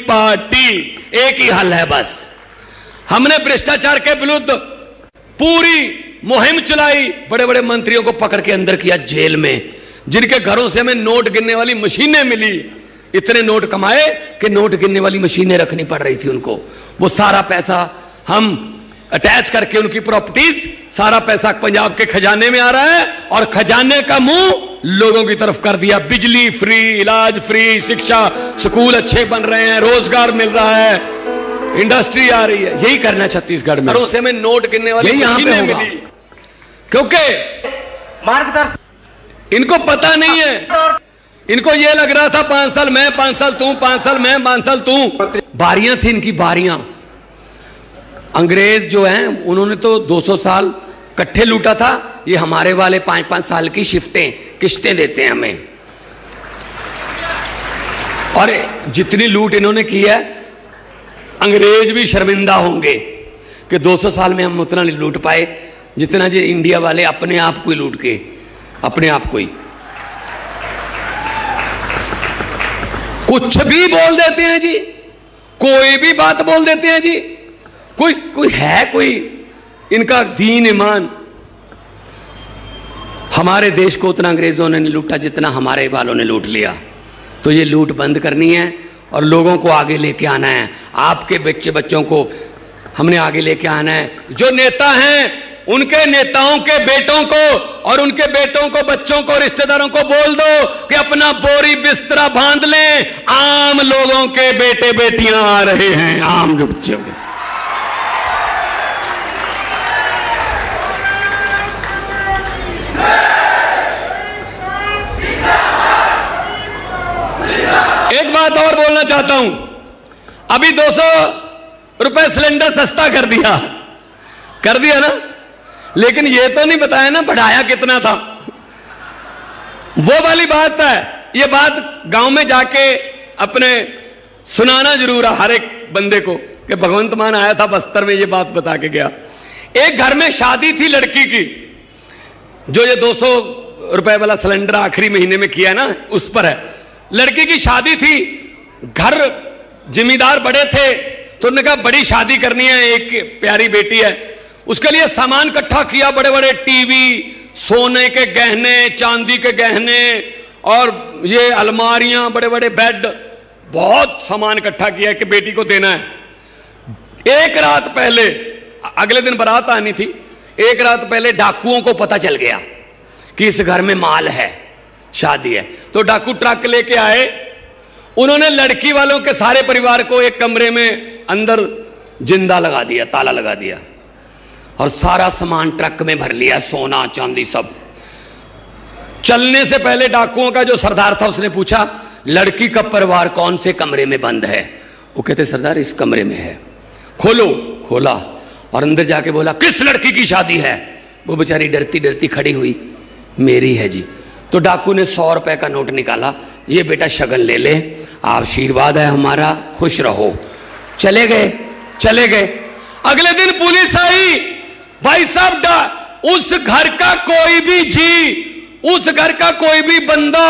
Party, एक ही हल है बस। हमने भ्रष्टाचार के विरुद्ध पूरी मुहिम चलाई, बड़े बड़े मंत्रियों को पकड़ के अंदर किया जेल में, जिनके घरों से हमें नोट गिनने वाली मशीनें मिली। इतने नोट कमाए कि नोट गिनने वाली मशीनें रखनी पड़ रही थी उनको। वो सारा पैसा हम अटैच करके उनकी प्रॉपर्टीज, सारा पैसा पंजाब के खजाने में आ रहा है और खजाने का मुंह लोगों की तरफ कर दिया। बिजली फ्री, इलाज फ्री, शिक्षा, स्कूल अच्छे बन रहे हैं, रोजगार मिल रहा है, इंडस्ट्री आ रही है। यही करना छत्तीसगढ़ में। से में नोट गिनने वाली मशीनें मिली, क्योंकि मार्गदर्शन इनको पता नहीं है। इनको ये लग रहा था 5 साल मैं, 5 साल तू, 5 साल मैं, 5 साल तू। बारियां थी इनकी, बारियां। अंग्रेज जो हैं उन्होंने तो 200 साल इकट्ठे लूटा था, ये हमारे वाले 5-5 साल की किश्तें देते हैं हमें। और जितनी लूट इन्होंने की है, अंग्रेज भी शर्मिंदा होंगे कि 200 साल में हम उतना नहीं लूट पाए जितना जो इंडिया वाले अपने आप को ही लूट के, अपने आप को ही कुछ भी बोल देते हैं जी, कोई भी बात बोल देते हैं जी। कोई है कोई इनका दीन ईमान? हमारे देश को उतना अंग्रेजों ने नहीं लूटा जितना हमारे वालों ने लूट लिया। तो ये लूट बंद करनी है और लोगों को आगे लेके आना है। आपके बच्चों को हमने आगे लेके आना है। जो नेता हैं उनके नेताओं के बेटों को और उनके बेटों को, बच्चों को, रिश्तेदारों को बोल दो कि अपना बोरी बिस्तरा बांध लें, आम लोगों के बेटे बेटियां आ रहे हैं, आम जो बच्चे होंगे। एक बात और बोलना चाहता हूं, अभी 200 रुपए सिलेंडर सस्ता कर दिया ना, लेकिन यह तो नहीं बताया ना बढ़ाया कितना था। वो वाली बात है। ये बात गांव में जाके अपने सुनाना जरूर है हर एक बंदे को कि भगवंत मान आया था बस्तर में, ये बात बता के गया। एक घर में शादी थी लड़की की, जो ये 200 रुपए वाला सिलेंडर आखिरी महीने में किया ना, उस पर है। लड़की की शादी थी, घर जिम्मेदार बड़े थे, तो उन्होंने कहा बड़ी शादी करनी है, एक प्यारी बेटी है, उसके लिए सामान इकट्ठा किया। बड़े बड़े टीवी, सोने के गहने, चांदी के गहने और ये अलमारियां, बड़े बड़े बेड, बहुत सामान इकट्ठा किया कि बेटी को देना है। एक रात पहले, अगले दिन बारात आनी थी, एक रात पहले डाकुओं को पता चल गया कि इस घर में माल है, शादी है। तो डाकू ट्रक लेके आए, उन्होंने लड़की वालों के सारे परिवार को एक कमरे में अंदर जिंदा लगा दिया, ताला लगा दिया और सारा सामान ट्रक में भर लिया, सोना चांदी सब। चलने से पहले डाकुओं का जो सरदार था उसने पूछा लड़की का परिवार कौन से कमरे में बंद है? वो कहते सरदार इस कमरे में है। खोलो। खोला और अंदर जाके बोला किस लड़की की शादी है? वो बेचारी डरती डरती खड़ी हुई, मेरी है जी। तो डाकू ने 100 रुपए का नोट निकाला, ये बेटा शगन ले ले, आशीर्वाद है हमारा, खुश रहो। चले गए। अगले दिन पुलिस आई। भाई साहब, उस घर का कोई भी जी, उस घर का कोई भी बंदा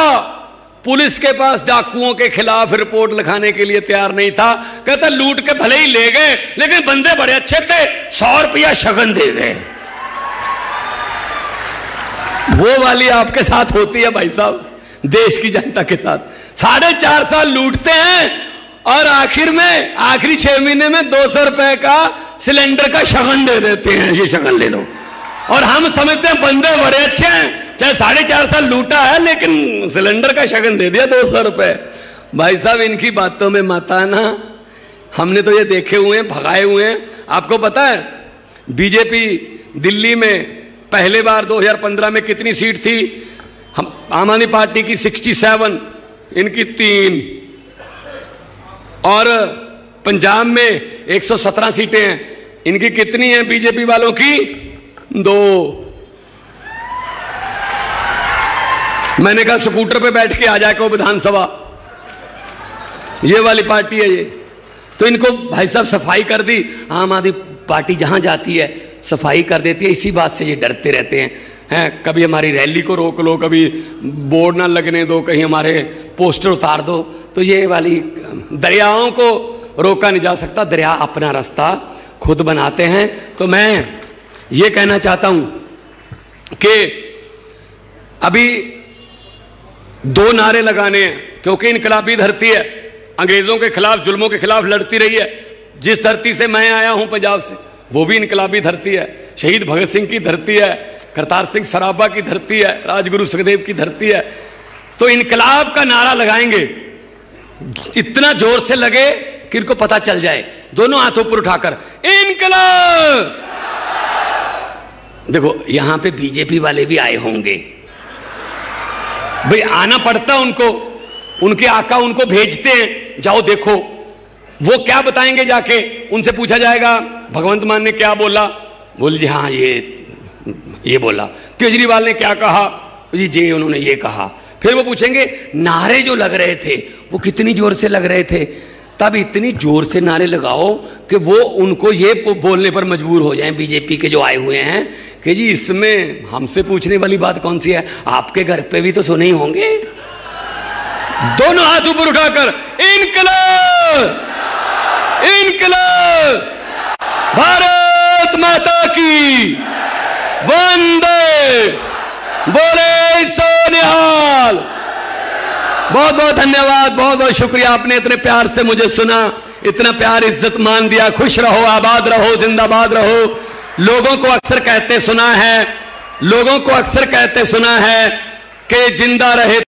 पुलिस के पास डाकुओं के खिलाफ रिपोर्ट लिखाने के लिए तैयार नहीं था। कहता लूट के भले ही ले गए, लेकिन बंदे बड़े अच्छे थे, 100 रुपया शगन दे गए। वो वाली आपके साथ होती है भाई साहब, देश की जनता के साथ। 4.5 साल लूटते हैं और आखिर में आखिरी 6 महीने में 200 रुपए का सिलेंडर का शगन दे देते हैं, ये शगन ले लो। और हम समझते हैं बंदे बड़े अच्छे हैं, चाहे 4.5 साल लूटा है लेकिन सिलेंडर का शगन दे दिया 200 रुपए। भाई साहब, इनकी बातों में मत आना, हमने तो ये देखे हुए हैं, भगाए हुए हैं। आपको पता है बीजेपी दिल्ली में पहले बार 2015 में कितनी सीट थी? हम आम आदमी पार्टी की 67, इनकी 3, और पंजाब में 117 सीटें हैं, इनकी कितनी हैं बीजेपी वालों की? 2। मैंने कहा स्कूटर पे बैठ के आ जाए को विधानसभा, ये वाली पार्टी है ये। तो इनको भाई साहब सफाई कर दी। आम आदमी पार्टी जहां जाती है सफाई कर देती है, इसी बात से ये डरते रहते हैं। हैं, कभी हमारी रैली को रोक लो, कभी बोर्ड ना लगने दो, कहीं हमारे पोस्टर उतार दो। तो ये वाली दरियाओं को रोका नहीं जा सकता, दरिया अपना रास्ता खुद बनाते हैं। तो मैं ये कहना चाहता हूं कि अभी 2 नारे लगाने हैं, क्योंकि इनकलाबी धरती है, अंग्रेजों के खिलाफ, जुल्मों के खिलाफ लड़ती रही है। जिस धरती से मैं आया हूं पंजाब से, वो भी इनकलाबी धरती है, शहीद भगत सिंह की धरती है, करतार सिंह सराभा की धरती है, राजगुरु सुखदेव की धरती है। तो इनकलाब का नारा लगाएंगे, इतना जोर से लगे कि इनको पता चल जाए, दोनों हाथों पर उठाकर इनकलाब। देखो यहां पे बीजेपी वाले भी आए होंगे, भाई आना पड़ता उनको, उनके आका उनको भेजते हैं, जाओ देखो वो क्या बताएंगे। जाके उनसे पूछा जाएगा भगवंत मान ने क्या बोला, बोल जी हाँ ये बोला। केजरीवाल ने क्या कहा, जी उन्होंने ये कहा। फिर वो पूछेंगे नारे जो लग रहे थे वो कितनी जोर से लग रहे थे, तब इतनी जोर से नारे लगाओ कि वो उनको ये बोलने पर मजबूर हो जाएं, बीजेपी के जो आए हुए हैं, कि जी इसमें हमसे पूछने वाली बात कौन सी है, आपके घर पे भी तो सुने ही होंगे। दोनों हाथ ऊपर उठाकर इनकलाब, इनकलाब, भारत माता की वंदे, बोले सो निहाल। बहुत बहुत धन्यवाद, बहुत बहुत शुक्रिया, आपने इतने प्यार से मुझे सुना, इतना प्यार इज्जत मान दिया। खुश रहो, आबाद रहो, जिंदाबाद रहो। लोगों को अक्सर कहते सुना है, लोगों को अक्सर कहते सुना है कि जिंदा रहे